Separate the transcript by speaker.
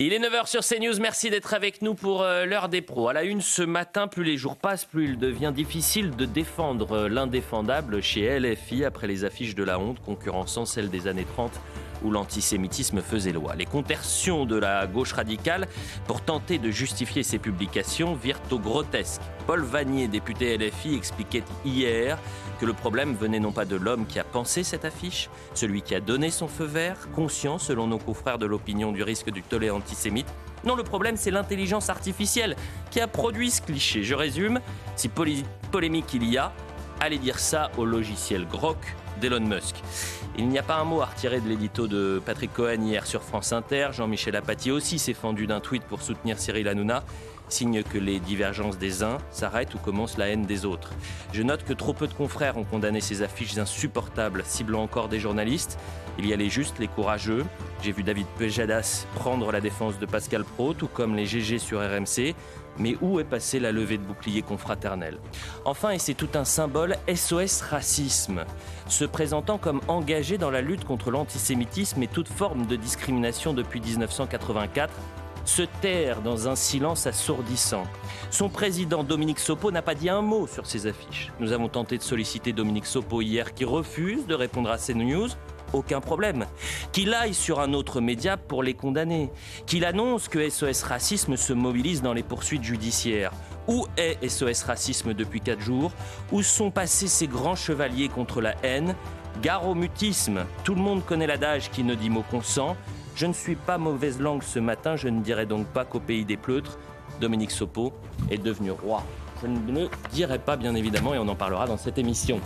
Speaker 1: Il est 9h sur CNews, merci d'être avec nous pour l'heure des pros. À la une ce matin, plus les jours passent, plus il devient difficile de défendre l'indéfendable chez LFI après les affiches de la honte concurrençant celles des années 30 où l'antisémitisme faisait loi. Les contorsions de la gauche radicale pour tenter de justifier ces publications virent au grotesque. Paul Vannier, député LFI, expliquait hier que le problème venait non pas de l'homme qui a pensé cette affiche, celui qui a donné son feu vert, conscient selon nos confrères de l'opinion du risque du tollé antisémite. Non, le problème c'est l'intelligence artificielle qui a produit ce cliché. Je résume, si polémique il y a, allez dire ça au logiciel Grok d'Elon Musk. Il n'y a pas un mot à retirer de l'édito de Patrick Cohen hier sur France Inter. Jean-Michel Apathy aussi s'est fendu d'un tweet pour soutenir Cyril Hanouna. Signe que les divergences des uns s'arrêtent ou commence la haine des autres. Je note que trop peu de confrères ont condamné ces affiches insupportables, ciblant encore des journalistes. Il y a les justes, les courageux. J'ai vu David Péjadas prendre la défense de Pascal Praud, tout comme les GG sur RMC. Mais où est passée la levée de bouclier confraternel ? Enfin, et c'est tout un symbole, SOS Racisme, se présentant comme engagé dans la lutte contre l'antisémitisme et toute forme de discrimination depuis 1984, se taire dans un silence assourdissant. Son président Dominique Sopo n'a pas dit un mot sur ces affiches. Nous avons tenté de solliciter Dominique Sopo hier qui refuse de répondre à CNews. Aucun problème. Qu'il aille sur un autre média pour les condamner. Qu'il annonce que SOS Racisme se mobilise dans les poursuites judiciaires. Où est SOS Racisme depuis 4 jours ? Où sont passés ces grands chevaliers contre la haine ? Gare au mutisme. Tout le monde connaît l'adage qui ne dit mot consent. Je ne suis pas mauvaise langue ce matin, je ne dirai donc pas qu'au pays des pleutres, Dominique Sopo est devenu roi. Je ne le dirai pas bien évidemment et on en parlera dans cette émission.